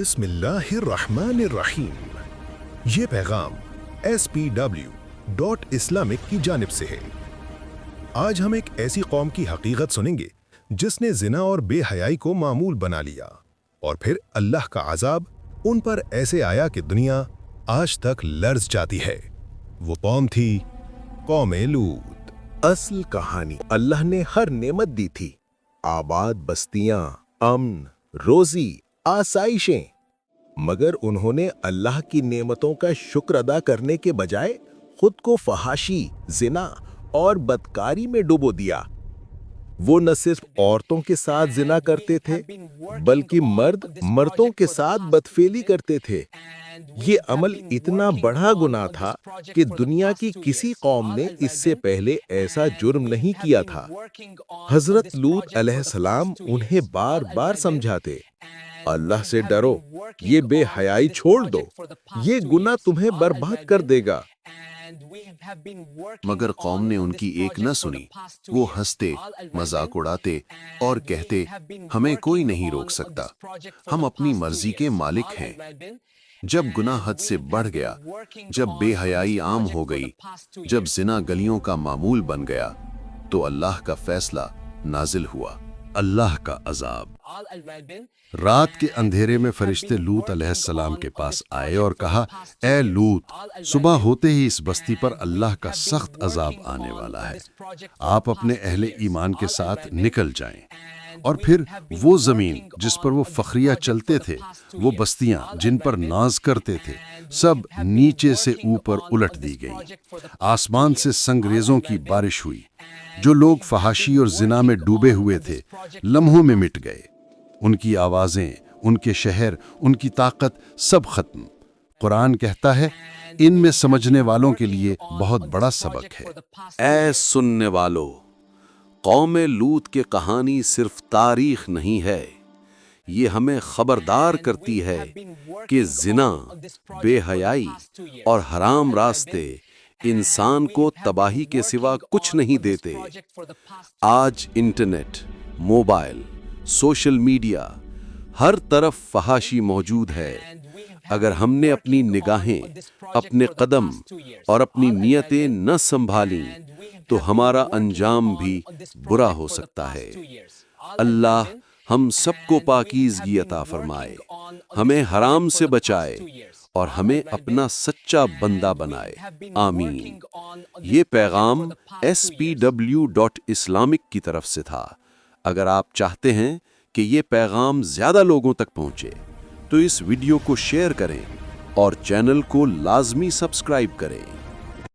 बिस्मिल्लाहिर्रहमानिर्रहीम। ये पैगाम SPW Islamic की जानिब से है। आज हम एक ऐसी कौम की हकीकत सुनेंगे जिसने जिना और बेहयाई को मामूल बना लिया और फिर अल्लाह का अजाब उन पर ऐसे आया कि दुनिया आज तक लर्ज जाती है। वो कौम थी कौम लूत। असल कहानी, अल्लाह ने हर नेमत दी थी, आबाद बस्तियां, अमन, रोजी, आसाइशें, मगर उन्होंने अल्लाह की नेमतों का शुक्र अदा करने के बजाय खुद को फहाशी, जिना और बदकारी में डुबो दिया। वो न सिर्फ औरतों के साथ जिना करते थे, बल्कि मर्द मर्दों के साथ बदफेली करते थे। ये अमल इतना बड़ा गुनाह था कि दुनिया की किसी कौम ने इससे पहले ऐसा जुर्म नहीं किया था। हजरत लूत अलैहिस्सलाम उन्हें बार बार समझाते, अल्लाह से डरो, ये बेहयाई छोड़ दो, ये गुनाह तुम्हें बर्बाद कर देगा। मगर कौम ने उनकी एक न सुनी। वो हंसते, मजाक उड़ाते और कहते, हमें कोई नहीं रोक सकता, हम अपनी मर्जी के मालिक हैं। जब गुनाह हद से बढ़ गया, जब बेहयाई आम हो गई, जब जिना गलियों का मामूल बन गया, तो अल्लाह का फैसला नाजिल हुआ, अल्लाह का अजाब। रात के अंधेरे में फरिश्ते लूत अलैहिस्सलाम के पास आए और कहा, ए लूत, सुबह होते ही इस बस्ती पर अल्लाह का सख्त अजाब आने वाला है। आप अपने अहले ईमान के साथ निकल जाएं। और फिर वो जमीन जिस पर वो फखरिया चलते थे, वो बस्तियां जिन पर नाज करते थे, सब नीचे से ऊपर उलट दी गईं। आसमान से संगरेजों की बारिश हुई। जो लोग फहाशी और जिना में डूबे हुए थे, लम्हों में मिट गए। उनकी आवाजें, उनके शहर, उनकी ताकत सब खत्म। कुरान कहता है, इनमें समझने वालों के लिए बहुत बड़ा सबक है। ऐ सुनने वालों, कौम लूत की कहानी सिर्फ तारीख नहीं है, ये हमें खबरदार करती है कि जिना, बेहयाई और हराम रास्ते इंसान को तबाही के सिवा कुछ नहीं देते। आज इंटरनेट, मोबाइल, सोशल मीडिया, हर तरफ फहाशी मौजूद है। अगर हमने अपनी निगाहें, अपने कदम और अपनी नियतें न संभाली तो हमारा अंजाम भी बुरा हो सकता है। अल्लाह हम सबको पाकीज़गी अता फरमाए, हमें हराम से बचाए और हमें अपना सच्चा बंदा बनाए। आमीन। ये पैगाम SPW Islamic की तरफ से था। अगर आप चाहते हैं कि ये पैगाम ज़्यादा लोगों तक पहुँचे तो इस वीडियो को शेयर करें और चैनल को लाजमी सब्सक्राइब करें।